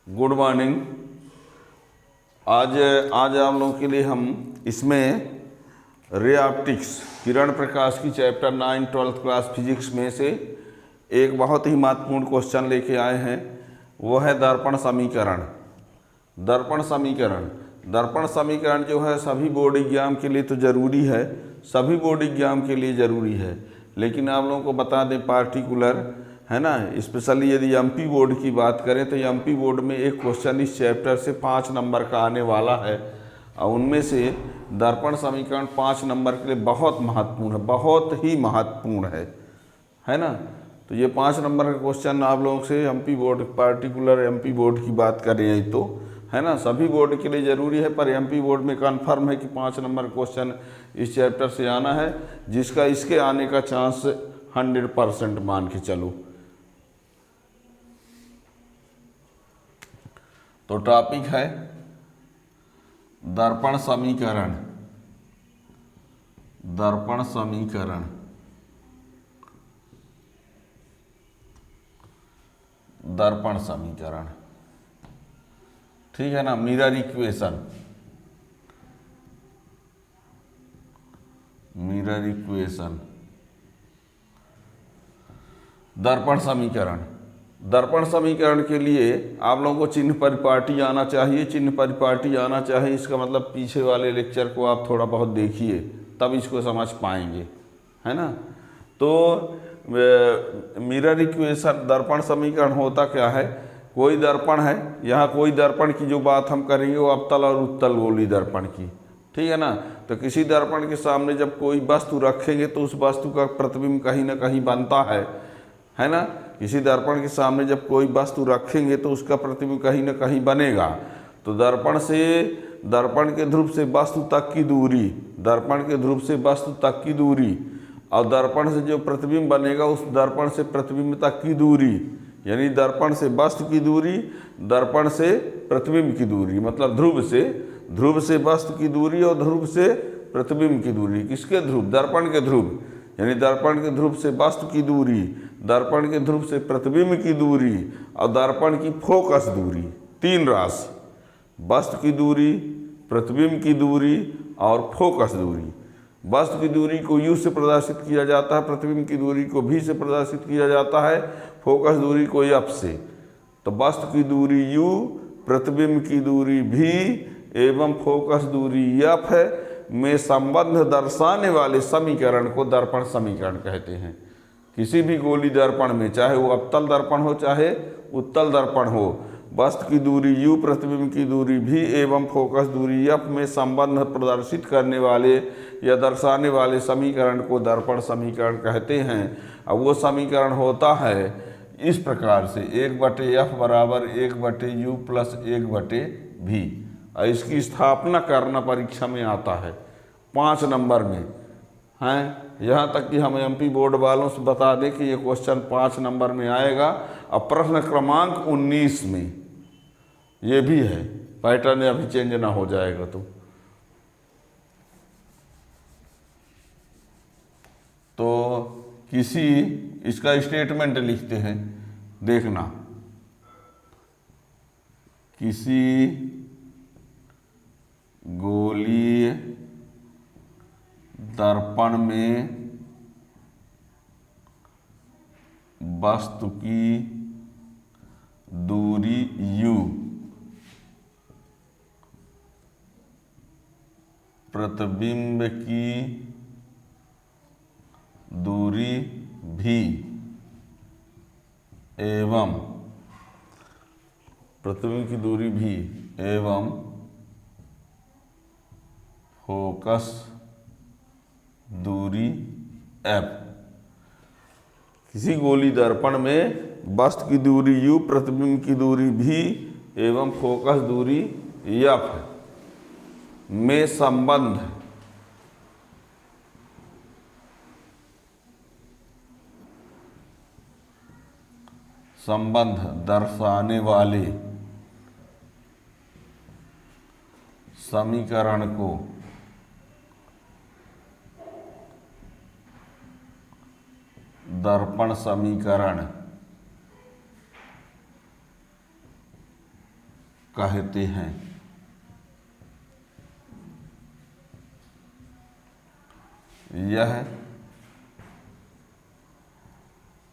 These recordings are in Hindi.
Good morning. आज आज आप लोगों के लिए हम इसमें रे ऑप्टिक्स किरण प्रकाश की चैप्टर 9 12th क्लास फिजिक्स में से एक बहुत ही महत्वपूर्ण क्वेश्चन लेके आए हैं। वो है दर्पण समीकरण। दर्पण समीकरण दर्पण समीकरण जो है सभी बोर्ड एग्जाम के लिए तो ज़रूरी है, सभी बोर्ड एग्जाम के लिए ज़रूरी है, लेकिन आप लोगों को बता दें पार्टिकुलर है ना, स्पेशली यदि एमपी बोर्ड की बात करें तो एमपी बोर्ड में एक क्वेश्चन इस चैप्टर से 5 नंबर का आने वाला है और उनमें से दर्पण समीकरण 5 नंबर के लिए बहुत महत्वपूर्ण है, बहुत ही महत्वपूर्ण है ना। तो ये 5 नंबर का क्वेश्चन आप लोगों से MP board, particular MP board की बात करें तो है ना, सभी बोर्ड के लिए ज़रूरी है, पर एमपी बोर्ड में कन्फर्म है कि 5 नंबर क्वेश्चन इस चैप्टर से आना है, जिसका इसके आने का चांस 100% मान के चलो। तो टॉपिक है दर्पण समीकरण। दर्पण समीकरण दर्पण समीकरण ठीक है ना, मिरर इक्वेशन। मिरर इक्वेशन दर्पण समीकरण। दर्पण समीकरण के लिए आप लोगों को चिन्ह परिपाटी आना चाहिए। चिन्ह परिपाटी आना चाहिए, इसका मतलब पीछे वाले लेक्चर को आप थोड़ा बहुत देखिए तब इसको समझ पाएंगे, है ना। तो मिरर इक्वेशन दर्पण समीकरण होता क्या है, कोई दर्पण है, यहाँ कोई दर्पण की जो बात हम करेंगे वो अवतल और उत्तल गोली दर्पण की, ठीक है ना। तो किसी दर्पण के सामने जब कोई वस्तु रखेंगे तो उस वस्तु का प्रतिबिंब कहीं ना कहीं बनता है ना। किसी दर्पण के सामने जब कोई वस्तु रखेंगे तो उसका प्रतिबिंब कहीं ना कहीं बनेगा। तो दर्पण के ध्रुव से वस्तु तक की दूरी, दर्पण के ध्रुव से वस्तु तक की दूरी और दर्पण से जो प्रतिबिंब बनेगा उस दर्पण से प्रतिबिंब तक की दूरी, यानी दर्पण से वस्तु की दूरी, दर्पण से प्रतिबिंब की दूरी, मतलब ध्रुव से वस्तु की दूरी और ध्रुव से प्रतिबिंब की दूरी। किसके ध्रुव? दर्पण के ध्रुव, यानी दर्पण के ध्रुव से वस्तु की दूरी, दर्पण के ध्रुव से प्रतिबिंब की दूरी और दर्पण की फोकस दूरी। 3 राशि, वस्तु की दूरी, प्रतिबिंब की दूरी और फोकस दूरी। वस्तु की दूरी को U से प्रदर्शित किया जाता है, प्रतिबिंब की दूरी को V से प्रदर्शित किया जाता है, फोकस दूरी को F से। तो वस्तु की दूरी U, प्रतिबिंब की दूरी V एवं फोकस दूरी F है में संबंध दर्शाने वाले समीकरण को दर्पण समीकरण कहते हैं। किसी भी गोली दर्पण में, चाहे वो अवतल दर्पण हो चाहे उत्तल दर्पण हो, वस्तु की दूरी U, प्रतिबिंब की दूरी V एवं फोकस दूरी F में संबंध प्रदर्शित करने वाले या दर्शाने वाले समीकरण को दर्पण समीकरण कहते हैं। अब वो समीकरण होता है इस प्रकार से 1/F बराबर 1/U प्लस 1/V। और इसकी स्थापना करना परीक्षा में आता है 5 नंबर में हैं। यहाँ तक कि हम एमपी बोर्ड वालों से बता दें कि ये क्वेश्चन 5 नंबर में आएगा और प्रश्न क्रमांक 19 में ये भी है। पैटर्न अभी चेंज ना हो जाएगा तो किसी, इसका स्टेटमेंट लिखते हैं, देखना। किसी गोलीय दर्पण में वस्तु की दूरी U, प्रतिबिंब की दूरी V एवं प्रतिबिंब की दूरी V एवं फोकस दूरी F। किसी गोली दर्पण में वस्तु की दूरी U, प्रतिबिंब की दूरी V एवं फोकस दूरी F में संबंध दर्शाने वाले समीकरण को दर्पण समीकरण कहते हैं। यह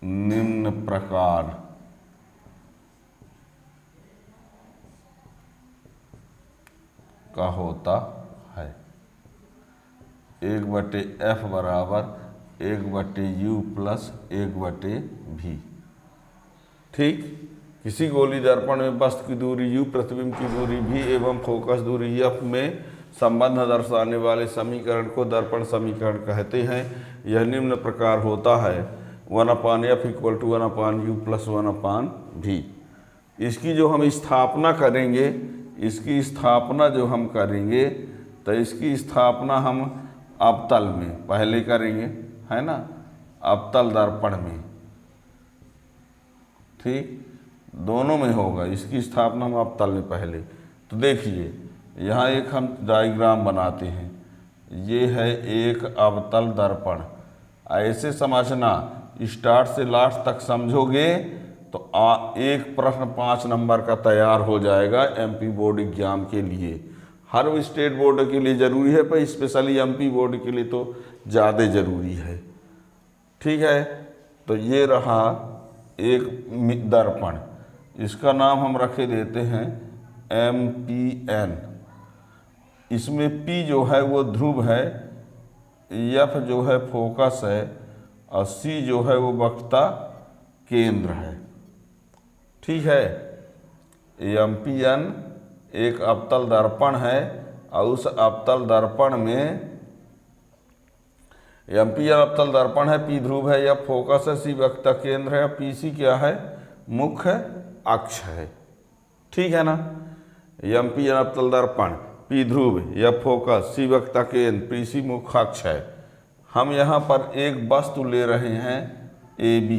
निम्न प्रकार का होता है। 1/f बराबर 1/u प्लस 1/v। ठीक, किसी गोली दर्पण में वस्तु की दूरी u, प्रतिबिंब की दूरी v एवं फोकस दूरी f में संबंध दर्शाने वाले समीकरण को दर्पण समीकरण कहते हैं। यह निम्न प्रकार होता है 1/f = 1/u प्लस 1/v। इसकी जो हम स्थापना करेंगे, इसकी स्थापना जो हम करेंगे तो इसकी स्थापना हम अवतल में पहले करेंगे, है ना, अवतल दर्पण में। ठीक, दोनों में होगा, इसकी स्थापना हम अवतल में पहले। तो देखिए यहाँ एक हम डायग्राम बनाते हैं। ये है एक अवतल दर्पण। ऐसे समझना, स्टार्ट से लास्ट तक समझोगे तो एक प्रश्न 5 नंबर का तैयार हो जाएगा एमपी बोर्ड एग्जाम के लिए। हर स्टेट बोर्ड के लिए ज़रूरी है, पर स्पेशली एमपी बोर्ड के लिए तो ज़्यादा ज़रूरी है। ठीक है, तो ये रहा एक दर्पण, इसका नाम हम रखे देते हैं MPN। इसमें P जो है वो ध्रुव है, F जो है फोकस है और C जो है वो वक्रता केंद्र है। ठीक है, MPN एक अवतल दर्पण है और उस अवतल दर्पण में MPN अवतल दर्पण है, P ध्रुव है, F फोकस है, C वक्रता केंद्र है, PC क्या है, मुख्य अक्ष है। ठीक है ना, MPN अवतल दर्पण, P ध्रुव, F फोकस, C वक्रता केंद्र, PC मुख्य अक्ष है। हम यहाँ पर एक वस्तु ले रहे हैं AB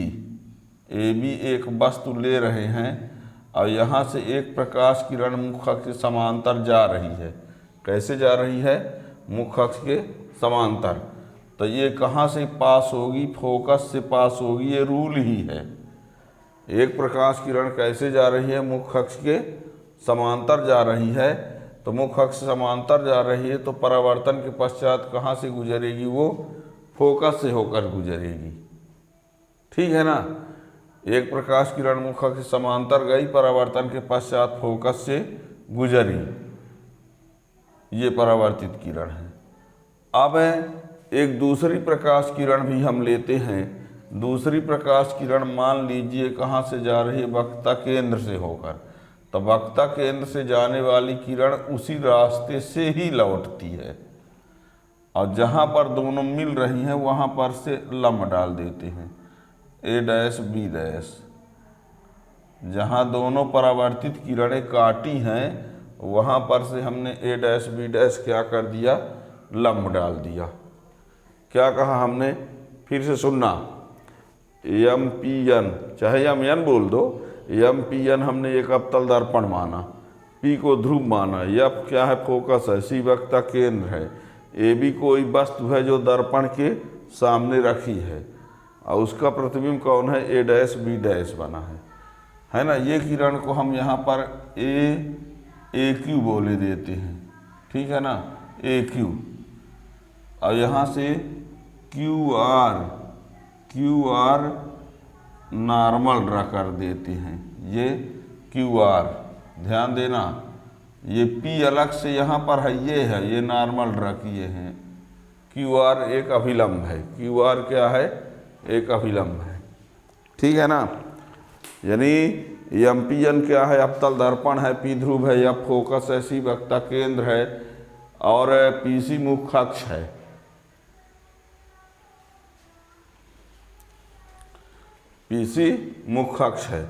एक वस्तु ले रहे हैं और यहाँ से एक प्रकाश किरण मुख्य अक्ष के समांतर जा रही है। कैसे जा रही है, मुख्य अक्ष के समांतर। तो ये कहाँ से पास होगी, फोकस से पास होगी, ये रूल ही है। एक प्रकाश किरण कैसे जा रही है, मुख्य अक्ष के समांतर जा रही है। तो मुख्य अक्ष समांतर जा रही है तो परावर्तन के पश्चात कहाँ से गुजरेगी, वो फोकस से होकर गुजरेगी। ठीक है ना, एक प्रकाश किरण मुख्य अक्ष समांतर गई, परावर्तन के पश्चात फोकस से गुजरी, ये परावर्तित किरण है। अब एक दूसरी प्रकाश किरण भी हम लेते हैं। दूसरी प्रकाश किरण मान लीजिए कहाँ से जा रही है, वक्रता केंद्र से होकर। तो वक्रता केंद्र से जाने वाली किरण उसी रास्ते से ही लौटती है और जहाँ पर दोनों मिल रही हैं वहाँ पर से लंब डाल देते हैं A' B'। जहाँ दोनों परावर्तित किरणें काटी हैं वहाँ पर से हमने A' B' क्या कर दिया, लंब डाल दिया। क्या कहा हमने, फिर से सुनना, MPN चाहे MN बोल दो, MPN हमने एक अवतल दर्पण माना, P को ध्रुव माना, F क्या है, फोकस है, C वक्रता केंद्र है, AB कोई वस्तु है जो दर्पण के सामने रखी है और उसका प्रतिबिंब कौन है, A' B' बना है ना। ये किरण को हम यहाँ पर AQ बोले देते हैं। ठीक है ना, AQ। और यहाँ से QR नॉर्मल ड्रा कर देते हैं, ये QR। ध्यान देना, ये P अलग से यहाँ पर है, ये नॉर्मल ड्रा किए हैं। QR एक अभिलंब है, QR क्या है, एक अभिलंब है। ठीक है ना, यानी MPN क्या है, अवतल दर्पण है, P ध्रुव है, F फोकस है, C वक्रता केंद्र है और PC मुख्य अक्ष है। PC मुख्य अक्ष है,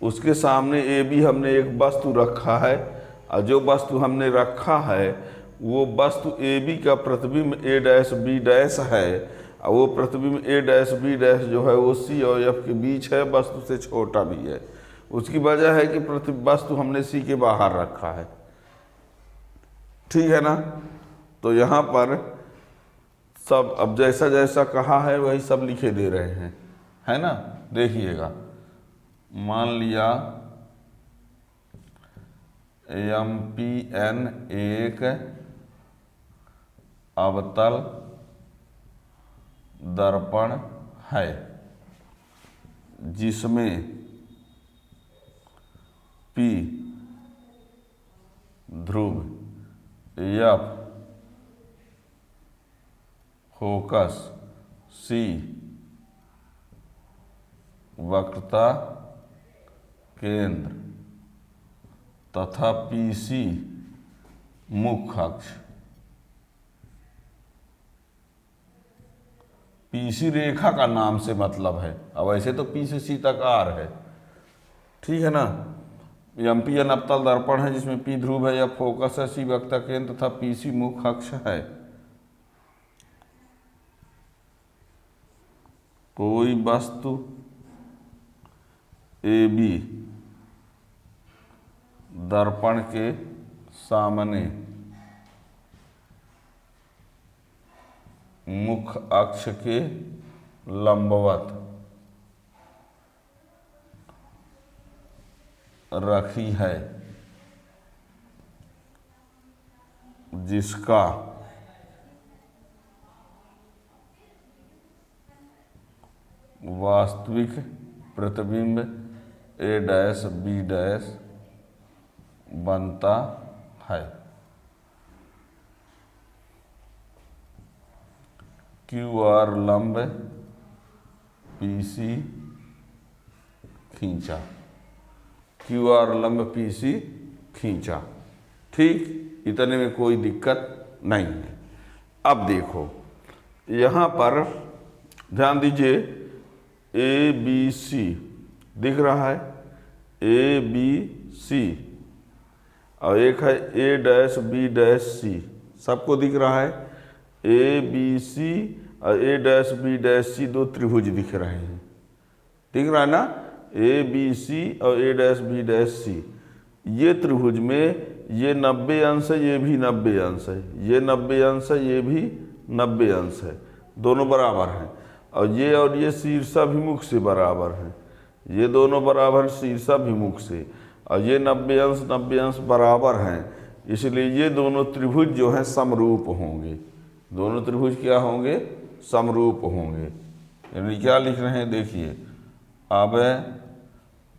उसके सामने AB हमने एक वस्तु रखा है और जो वस्तु हमने रखा है वो वस्तु AB का प्रतिबिंब A' B' है और वो प्रतिबिंब A' B' जो है वो C और F के बीच है, वस्तु से छोटा भी है। उसकी वजह है कि वस्तु हमने C के बाहर रखा है। ठीक है ना, तो यहाँ पर सब अब जैसा जैसा कहा है वही सब लिखे दे रहे हैं, है ना। देखिएगा, मान लिया MPN एक अवतल दर्पण है जिसमें P ध्रुव, F फोकस, C वक्रता केंद्र तथा PC मुख्य अक्ष। PC रेखा का नाम से मतलब है, अब ऐसे तो P से C तक R है, ठीक है ना। MPN अवतल दर्पण है जिसमें P ध्रुव है, F फोकस है, C वक्रता केंद्र तथा PC मुख्य अक्ष है। कोई वस्तु AB दर्पण के सामने मुख्य अक्ष के लंबवत रखी है जिसका वास्तविक प्रतिबिंब A' B' बनता है। QR लंब PC खींचा, QR लंब PC खींचा, ठीक, इतने में कोई दिक्कत नहीं है। अब देखो यहाँ पर ध्यान दीजिए, ABC दिख रहा है, ABC और एक है A', B' C, सबको दिख रहा है। ABC और A', B' दो त्रिभुज दिख रहे हैं, दिख रहा है ना, ABC और A', B' ये त्रिभुज में ये 90 अंश है, ये भी 90 अंश है, ये 90 अंश है, ये भी 90 अंश है, दोनों बराबर हैं। और ये शीर्षाभिमुख से बराबर हैं, ये दोनों बराबर शीर्षाभिमुख से, और ये 90 अंश बराबर हैं, इसलिए ये दोनों त्रिभुज जो हैं समरूप होंगे। दोनों त्रिभुज क्या होंगे? समरूप होंगे। यानी क्या लिख रहे हैं देखिए, अब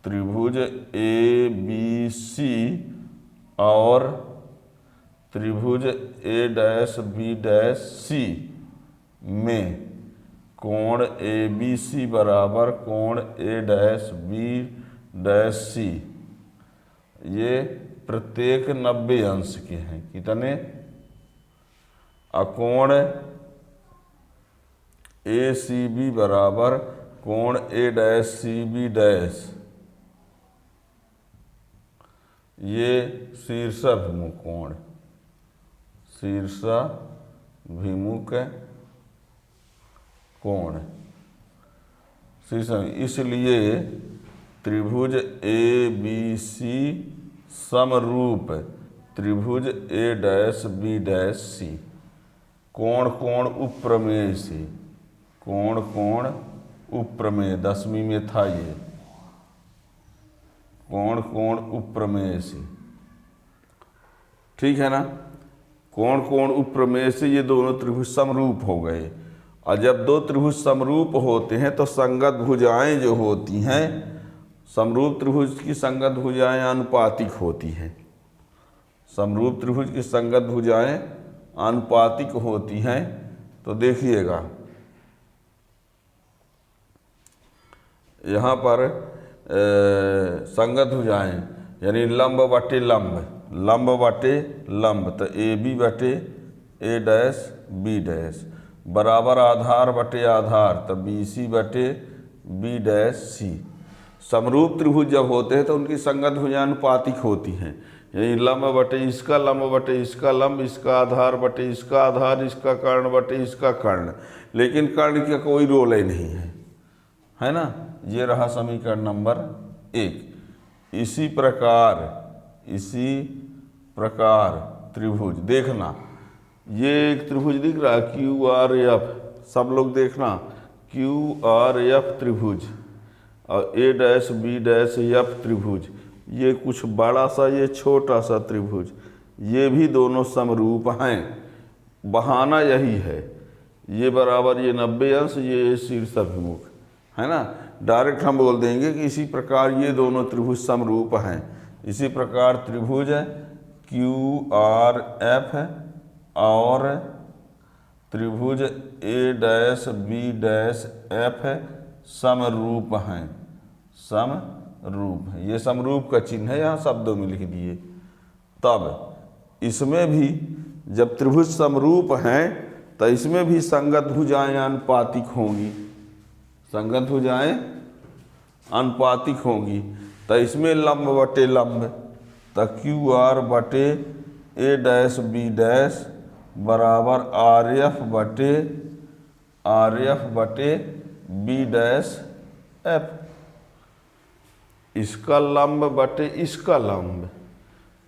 त्रिभुज ABC और त्रिभुज A', B' में कोण ABC बराबर कोण A', B' ये प्रत्येक 90 अंश के हैं। कितने? अकोण ACB बराबर कोण A', ये शीर्षाभिमुख कोण, शीर्षाभिमुख कोण, इसलिए त्रिभुज ABC समरूप त्रिभुज A', B' कोण कोण उपप्रमेय से, कोण कोण उपप्रमेय 10वीं में था ये, कोण कोण उपप्रमेय से, ठीक है ना। कोण कोण उपप्रमेय से ये दोनों त्रिभुज समरूप हो गए। और जब दो त्रिभुज समरूप होते हैं तो संगत भुजाएं जो होती हैं, समरूप त्रिभुज की संगत भुजाएं आनुपातिक होती हैं। समरूप त्रिभुज की संगत भुजाएं आनुपातिक होती हैं। तो देखिएगा यहाँ पर संगत भुजाएं यानी लंब बटे लंब, लंब बटे लंब, तो AB बटे A', B' बराबर आधार बटे आधार, तो BC बटे B', समरूप त्रिभुज जब होते हैं तो उनकी संगत भुजाएं अनुपातिक होती हैं। यानी लंब बटे इसका लंब बटे इसका लंब, इसका आधार बटे इसका आधार, इसका कर्ण बटे इसका कर्ण, लेकिन कर्ण का कोई रोल ही नहीं है ना। ये रहा समीकरण नंबर 1। इसी प्रकार त्रिभुज, देखना ये एक त्रिभुज दिख रहा है QRF, सब लोग देखना QRF त्रिभुज और A', B', F त्रिभुज, ये कुछ बड़ा सा, ये छोटा सा त्रिभुज, ये भी दोनों समरूप हैं। बहाना यही है, ये बराबर ये 90 अंश, ये शीर्षाभिमुख है ना। डायरेक्ट हम बोल देंगे कि इसी प्रकार ये दोनों त्रिभुज समरूप हैं। इसी प्रकार त्रिभुज QRF है और त्रिभुज A'BF है समरूप हैं, समरूप है। ये समरूप का चिन्ह है, यहाँ शब्दों में लिख दिए। तब इसमें भी जब त्रिभुज समरूप हैं तो इसमें भी संगत भुजाएं अनुपातिक होंगी, संगत भुजाएं अनुपातिक होंगी। तो इसमें लंब बटे लंब, तो QR बटे A' B' बराबर RF बटे B'F। इसका लंब बटे इसका लंब,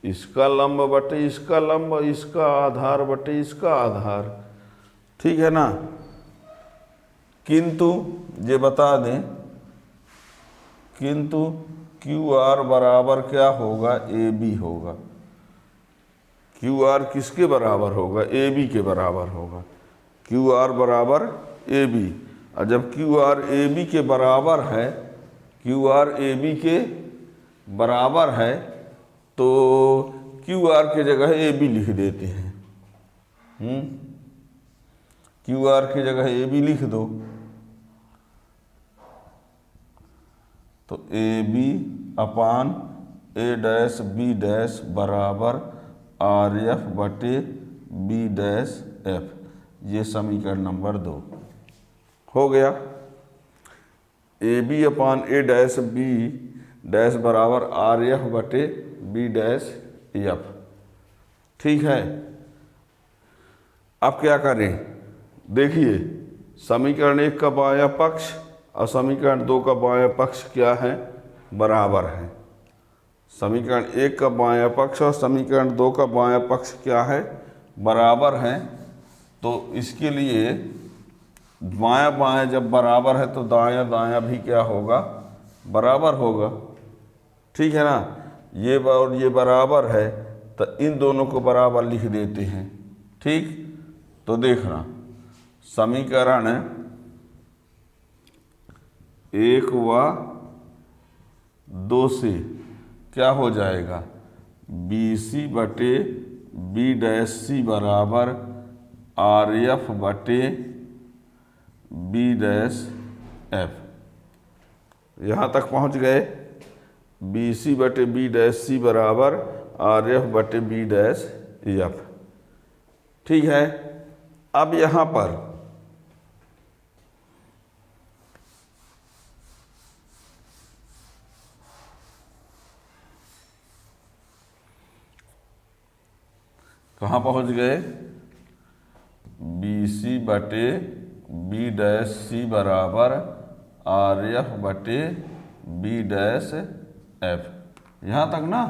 इसका लंब बटे इसका लंब, इसका आधार बटे इसका आधार, ठीक है ना। किंतु ये बता दें, किंतु QR बराबर क्या होगा, AB होगा। QR किसके बराबर होगा, AB के बराबर होगा। QR बराबर AB, और जब QR AB के बराबर है, QR AB के बराबर है तो QR के जगह AB लिख देते हैं। QR की जगह AB लिख दो, तो AB अपान A'B' बराबर RF बटे B'F। ये समीकरण नंबर 2 हो गया। AB अपान A'(B' बराबर RF बटे B'(F)। ठीक है, अब क्या करें, देखिए समीकरण 1 का बायां पक्ष और समीकरण 2 का बायां पक्ष क्या है, बराबर है। समीकरण 1 का बायां पक्ष और समीकरण 2 का बायां पक्ष क्या है, बराबर है। तो इसके लिए बायां बायां जब बराबर है तो दायां दायां भी क्या होगा, बराबर होगा। ठीक है ना। ये और ये बराबर है तो इन दोनों को बराबर लिख देते हैं। ठीक, तो देखना समीकरण 1 व 2 से क्या हो जाएगा, BC बटे B'(C) बराबर RF बटे B'(F)। यहाँ तक पहुँच गए, BC बटे B'(C) बराबर RF बटे B'(F)। ठीक है, अब यहाँ पर कहाँ पहुँच गए, BC बटे B'(C) बराबर RF बटे B'(F)। यहाँ तक ना।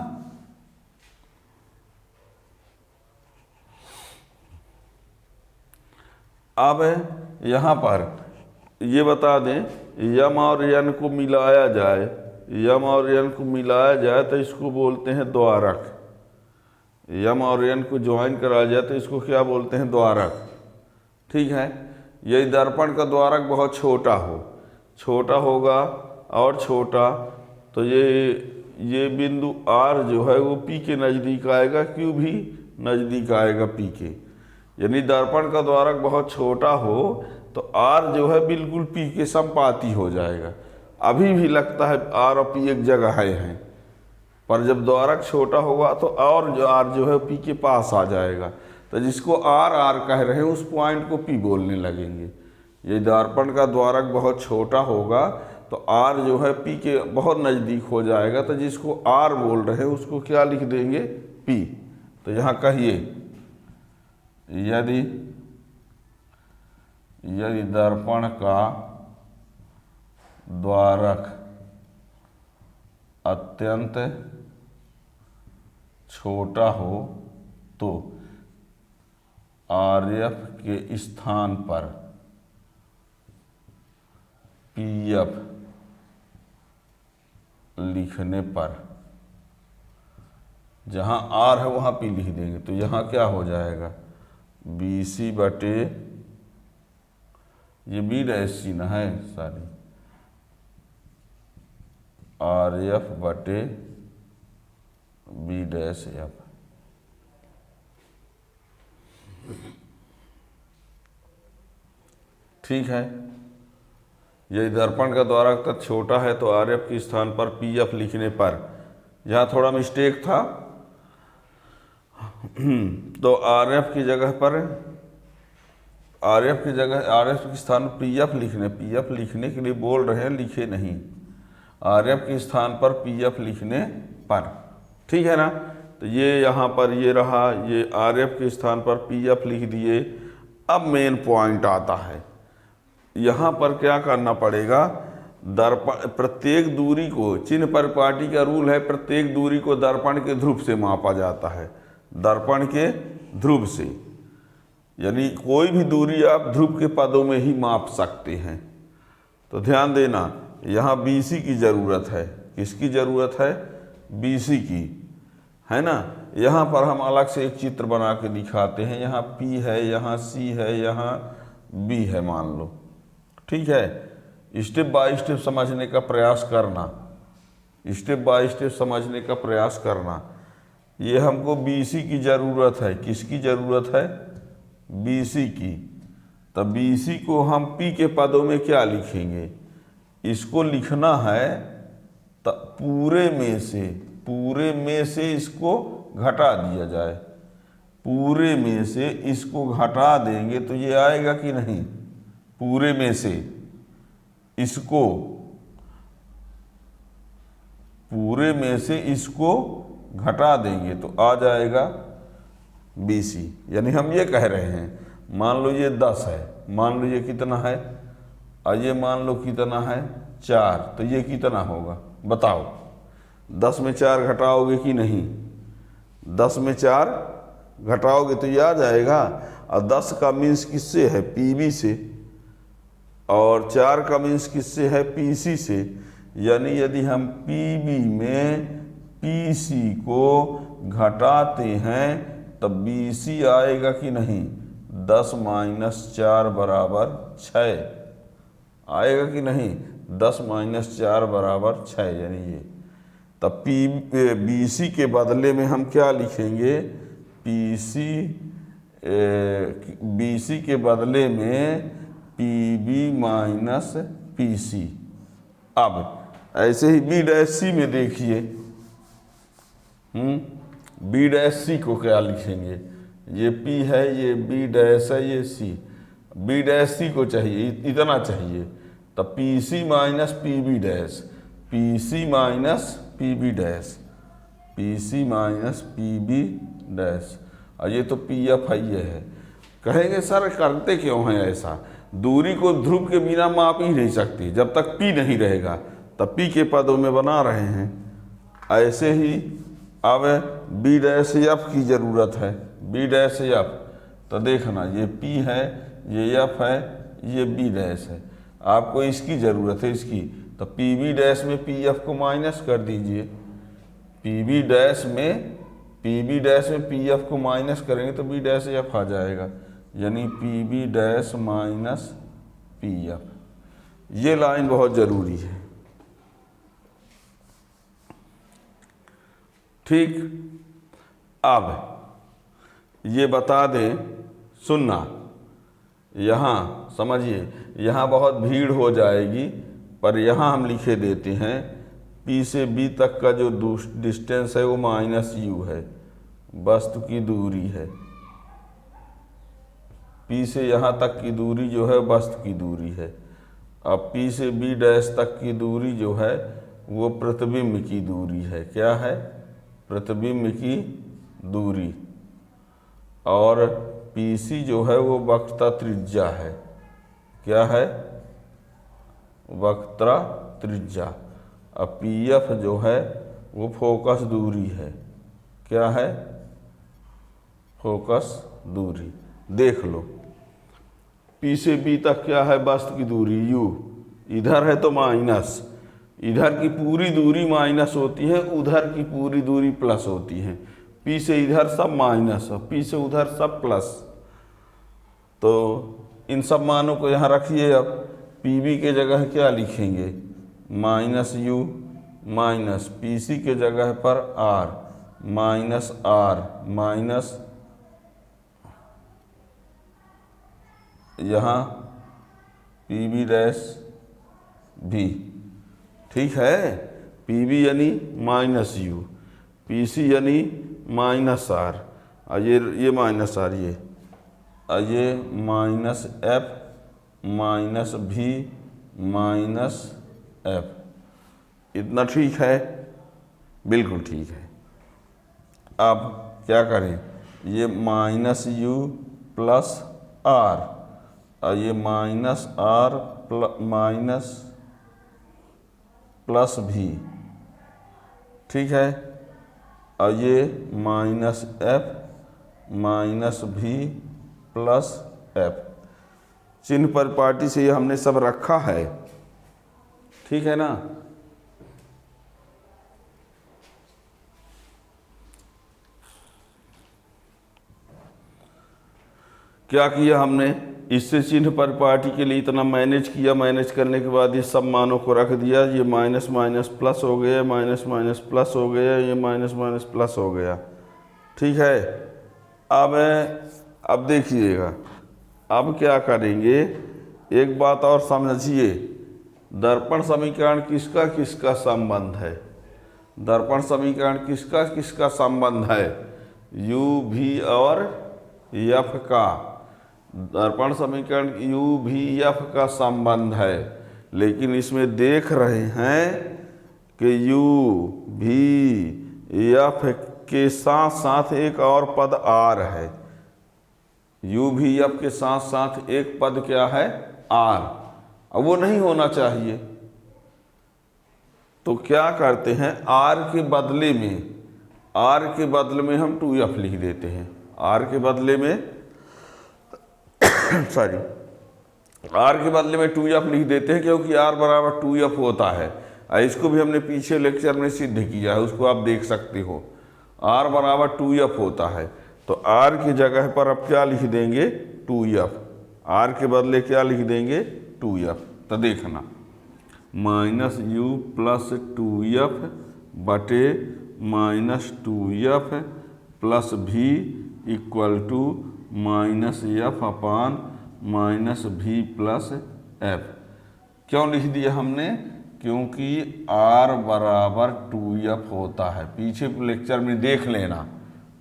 अब यहाँ पर ये बता दें, यम और यन को मिलाया जाए, यम और यन को मिलाया जाए तो इसको बोलते हैं द्वारक। यम और यन को ज्वाइन कराया जाए तो इसको क्या बोलते हैं, द्वारक। ठीक है, यदि दर्पण का द्वारक बहुत छोटा हो, छोटा होगा और छोटा, तो ये बिंदु R जो है वो P के नज़दीक आएगा, Q भी नज़दीक आएगा P के। यानी दर्पण का द्वारक बहुत छोटा हो तो R जो है बिल्कुल P के संपाती हो जाएगा। अभी भी लगता है R और P एक जगह हैं, पर जब द्वारक छोटा होगा तो और R जो है P के पास आ जाएगा। तो जिसको R कह रहे हैं उस पॉइंट को P बोलने लगेंगे। ये दर्पण का द्वारक बहुत छोटा होगा तो R जो है P के बहुत नज़दीक हो जाएगा, तो जिसको R बोल रहे हैं उसको क्या लिख देंगे, P। तो यहाँ कहिए, यदि दर्पण का द्वारक अत्यंत छोटा हो तो RF के स्थान पर PF लिखने पर जहाँ आर है वहाँ पी लिख देंगे। तो यहाँ क्या हो जाएगा, बी सी बटे, ये बी डैश सी ना है सारी, आर एफ बटे बी डैश एफ। ठीक है, यदि दर्पण का द्वारक तत्व छोटा है तो आर एफ के स्थान पर पी एफ लिखने पर, यहाँ थोड़ा मिस्टेक था तो आर एफ की जगह पर, आर एफ की जगह, आर एफ के स्थान पर पी एफ लिखने के लिए बोल रहे हैं, लिखे नहीं, आर एफ के स्थान पर पी एफ लिखने पर। ठीक है ना, तो ये यहाँ पर ये रहा, ये आर एफ के स्थान पर पी एफ लिख दिए। अब मेन पॉइंट आता है, यहाँ पर क्या करना पड़ेगा, दर्पण प्रत्येक दूरी को, चिन्ह परिपाटी का रूल है, प्रत्येक दूरी को दर्पण के ध्रुव से मापा जाता है, दर्पण के ध्रुव से, यानी कोई भी दूरी आप ध्रुव के पदों में ही माप सकते हैं। तो ध्यान देना, यहाँ BC की ज़रूरत है, किसकी ज़रूरत है, BC की, है ना। यहाँ पर हम अलग से एक चित्र बना के दिखाते हैं, यहाँ P है, यहाँ C है, यहाँ B है मान लो। ठीक है, स्टेप बाय स्टेप समझने का प्रयास करना, स्टेप बाय स्टेप समझने का प्रयास करना। ये हमको BC की ज़रूरत है, किसकी ज़रूरत है, BC की। तब BC को हम P के पदों में क्या लिखेंगे, इसको लिखना है पूरे में से इसको घटा दिया जाए, पूरे में से इसको घटा देंगे तो ये आएगा कि नहीं, पूरे में से इसको, पूरे में से इसको घटा देंगे तो आ जाएगा BC। यानी हम ये कह रहे हैं, मान लो ये 10 है, मान लो ये कितना है, और ये मान लो कितना है 4, तो ये कितना होगा बताओ, 10 में 4 घटाओगे कि नहीं, 10 में 4 घटाओगे तो ये आ जाएगा। और 10 का मीन्स किससे है, PB से, और 4 का मीन्स किससे है, PC से। यानी यदि हम PB में PC को घटाते हैं तब BC आएगा कि नहीं, 10 - 4 बराबर 6 आएगा कि नहीं, 10 - 4 बराबर 6, यानी ये। तब BC के बदले में हम क्या लिखेंगे, BC के बदले में PB - PC। अब ऐसे ही B' में देखिए, B' को क्या लिखेंगे, ये P है, ये B' है, ये C, B' को चाहिए, इतना चाहिए, तब PC - PB', PC - PB', PC - PB', और ये तो PF है, ये है। कहेंगे सर करते क्यों हैं ऐसा, दूरी को ध्रुव के बिना माप ही नहीं सकती, जब तक P नहीं रहेगा तब P के पदों में बना रहे हैं। ऐसे ही अब B' की ज़रूरत है, B', तो देखना ये P है, ये F है, ये B' है, आपको इसकी ज़रूरत है, इसकी। तो PB' में PF को माइनस कर दीजिए, PB' में PF को माइनस करेंगे तो B' आ जाएगा, यानी PB' - PF। ये लाइन बहुत ज़रूरी है। ठीक, अब ये बता दें, सुनना, यहाँ समझिए, यहाँ बहुत भीड़ हो जाएगी, पर यहाँ हम लिखे देते हैं P से B तक का जो डिस्टेंस है वो -u है, वस्तु की दूरी है। P से यहाँ तक की दूरी जो है वस्तु की दूरी है। अब P से B' तक की दूरी जो है वो प्रतिबिंब की दूरी है। क्या है, प्रतिबिंब की दूरी। और PC जो है वो वक्रता त्रिज्या है। क्या है, वक्रता त्रिज्या। अब PF जो है वो फोकस दूरी है। क्या है, फोकस दूरी। देख लो, P से B तक क्या है, वस्तु की दूरी u, इधर है तो माइनस, इधर की पूरी दूरी माइनस होती है, उधर की पूरी दूरी प्लस होती है। पी से इधर सब माइनस और पी से उधर सब प्लस। तो इन सब मानों को यहाँ रखिए। अब पी बी के जगह क्या लिखेंगे, minus u minus p c के जगह पर आर माइनस आर माइनस यहाँ पी बी डैश भी। ठीक है, पी बी यानी माइनस यू, पी सी यानी माइनस आर, और ये माइनस आर, ये minus f minus v minus f. इतना ठीक है, बिल्कुल ठीक है। अब क्या करें, ये माइनस यू प्लस आर और ये माइनस आर माइनस प्लस भी, ठीक है, और ये minus f minus v plus F. चिन्ह परिपाटी से ये हमने सब रखा है, ठीक है ना। क्या किया हमने, इससे चिन्ह परिपाटी के लिए इतना मैनेज किया, मैनेज करने के बाद ये सब मानों को रख दिया। ये माइनस माइनस प्लस हो गया, माइनस माइनस प्लस हो गया, ये माइनस माइनस प्लस हो गया, ठीक है। अब देखिएगा, अब क्या करेंगे, एक बात और समझिए, दर्पण समीकरण किसका किसका संबंध है, दर्पण समीकरण किसका किसका संबंध है, यू भी और एफ का। दर्पण समीकरण यू भी एफ का संबंध है, लेकिन इसमें देख रहे हैं कि यू भी एफ के साथ साथ एक और पद आर है। यू भी एफ के साथ साथ एक पद क्या है, आर। अब वो नहीं होना चाहिए, तो क्या करते हैं, आर के बदले में हम 2f लिख देते हैं। आर के बदले में सॉरी आर के बदले में 2f लिख देते हैं, क्योंकि आर बराबर 2f होता है। इसको भी हमने पीछे लेक्चर में सिद्ध किया है, उसको आप देख सकते हो। आर बराबर 2f होता है, तो आर की जगह पर अब क्या लिख देंगे, 2f। आर के बदले क्या लिख देंगे, 2f। तो देखना, माइनस यू प्लस 2f बटे minus 2f plus v equal to minus f upon minus v plus f. क्यों लिख दिया हमने, क्योंकि आर बराबर 2f होता है। पीछे लेक्चर में देख लेना,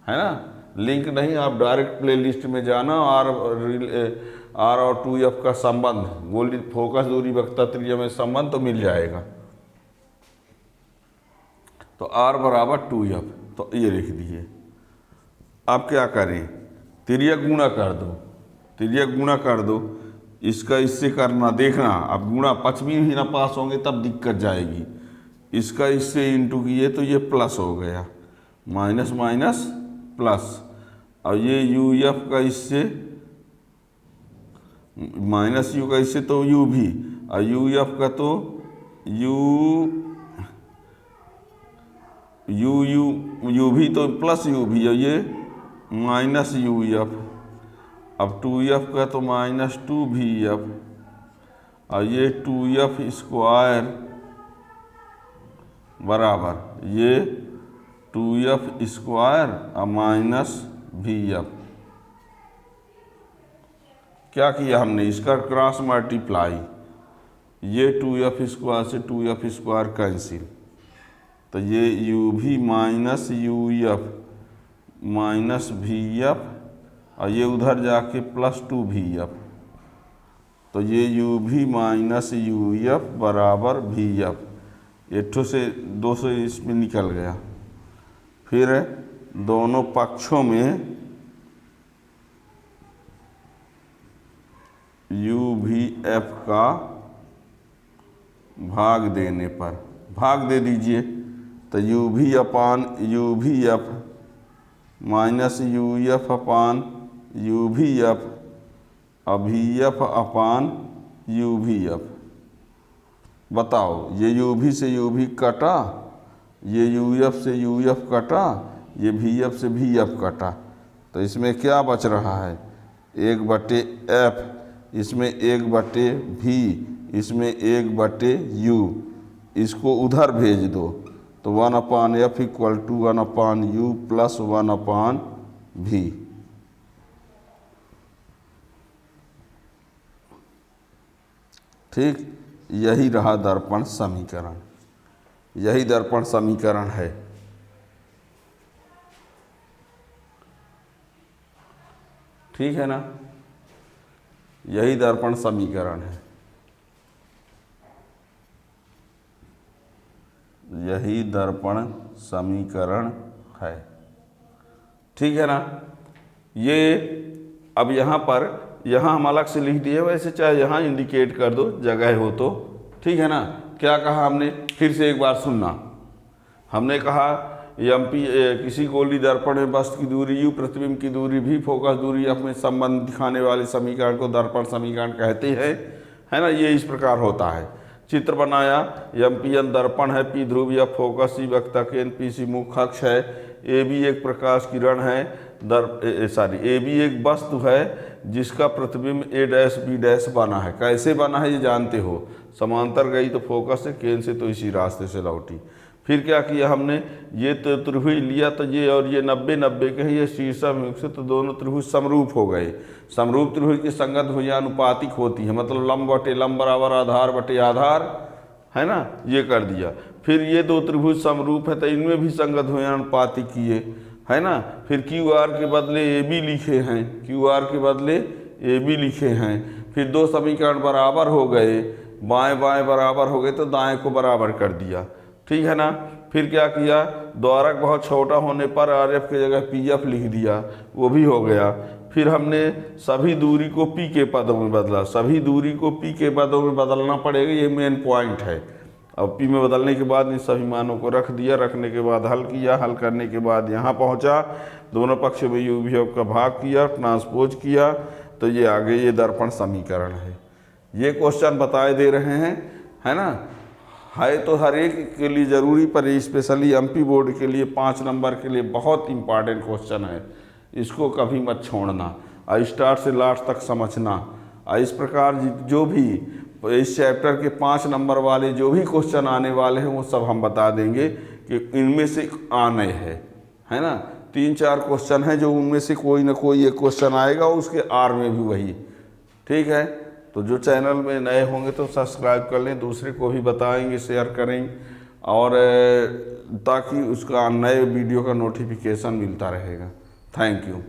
है ना, लिंक नहीं, आप डायरेक्ट प्लेलिस्ट में जाना, आर और 2f का संबंध, गोली फोकस दूरी वक्रता त्रिज्या में संबंध तो मिल जाएगा। तो आर बराबर 2f, तो ये लिख दिए। अब क्या करें, त्रिज्या गुणा कर दो, त्रिज्या गुणा कर दो, इसका इससे करना, देखना अब गुणा पश्चिमी भी ना पास होंगे तब दिक्कत जाएगी। इसका इससे इंटू किए तो ये प्लस हो गया, माइनस माइनस प्लस, और ये यू एफ का इससे माइनस यू का इससे तो यू भी, और यू एफ का तो यू भी तो प्लस यू भी, और ये माइनस यू एफ। अब 2f का तो माइनस 2v एफ, और ये 2f स्क्वायर बराबर ये 2f स्क्वायर और माइनस v। क्या किया हमने, इसका क्रॉस मल्टीप्लाई, ये 2f स्क्वायर से 2f स्क्वायर कैंसिल, तो ये यू भी माइनस यू एफ माइनस भी एफ, और ये उधर जाके प्लस 2v, तो ये यू भी माइनस यू एफ बराबर भी एफ। एठो से 2 से इसमें निकल गया। फिर दोनों पक्षों में यू भी एफ का भाग देने पर, भाग दे दीजिए, तो यू भी अपान यू भी F minus U F upon you भी एफ, अभी एफ अपान यू भी एफ। बताओ, ये यू भी से यू भी कटा, ये यू एफ से यू एफ कटा, ये भी एफ से भी एफ कटा, तो इसमें क्या बच रहा है 1/f, इसमें 1/v, इसमें 1/u, इसको उधर भेज दो तो 1/f equal to 1/u plus 1/v। ठीक, यही रहा दर्पण समीकरण, यही दर्पण समीकरण है। ठीक है ना, यही दर्पण समीकरण है, यही दर्पण समीकरण है। ठीक है ना। ये अब यहाँ पर, यहाँ हम अलग से लिख दिए, वैसे चाहे यहाँ इंडिकेट कर दो जगह हो तो। ठीक है ना। क्या कहा हमने, फिर से एक बार सुनना। हमने कहा एमपी किसी गोली दर्पण में वस्तु की दूरी u, प्रतिबिंब की दूरी v, फोकस दूरी f में संबंध दिखाने वाले समीकरण को दर्पण समीकरण कहते हैं, है ना। ये इस प्रकार होता है। चित्र बनाया, एमपीएन दर्पण है, p ध्रुव f फोकस, c वक्ता केंद्र, pc मुख्य अक्ष है, ab एक प्रकाश किरण है, ab एक वस्तु है जिसका प्रतिबिंब a' b' बना है। कैसे बना है ये जानते हो, समांतर गई तो फोकस से, केंद्र से तो इसी रास्ते से लौटी। फिर क्या किया हमने, ये तो त्रिभुज लिया तो ये और ये 90-90 के ये शीर्षक से, तो दोनों त्रिभुज समरूप हो गए। समरूप त्रिभुज की संगत भुजानुपातिक होती है, मतलब लंब बटे लंब बराबर आधार बटे आधार, है ना, ये कर दिया। फिर ये दो त्रिभुज समरूप है तो इनमें भी संगत भुजानुपातिक किए, है ना। फिर क्यू आर के बदले ए बी लिखे हैं, क्यू आर के बदले ए बी लिखे हैं। फिर दो समीकरण बराबर हो गए, बाएं बाएं बराबर हो गए तो दाएं को बराबर कर दिया। ठीक है ना। फिर क्या किया, द्वारक बहुत छोटा होने पर आर एफ की जगह पी एफ लिख दिया, वो भी हो गया। फिर हमने सभी दूरी को पी के पदों में बदला, सभी दूरी को पी के पदों में बदलना पड़ेगा, ये मेन पॉइंट है। अब पी में बदलने के बाद इन सभी मानों को रख दिया, रखने के बाद हल किया, हल करने के बाद यहाँ पहुँचा, दोनों पक्ष में यू विभव का भाग किया, ट्रांसपोज किया, तो ये आगे ये दर्पण समीकरण है। ये क्वेश्चन बताए दे रहे हैं, है ना। है तो हर एक के लिए ज़रूरी, पर स्पेशली एमपी बोर्ड के लिए 5 नंबर के लिए बहुत इम्पॉर्टेंट क्वेश्चन है। इसको कभी मत छोड़ना, स्टार्ट से लास्ट तक समझना। इस प्रकार जो भी इस चैप्टर के 5 नंबर वाले जो भी क्वेश्चन आने वाले हैं वो सब हम बता देंगे कि इनमें से आने हैं, है ना। 3-4 क्वेश्चन हैं जो उनमें से कोई ना कोई एक क्वेश्चन आएगा, उसके आर में भी वही। ठीक है, तो जो चैनल में नए होंगे तो सब्सक्राइब कर लें, दूसरे को भी बताएंगे, शेयर करेंगे, और ताकि उसका नए वीडियो का नोटिफिकेशन मिलता रहेगा। Thank you.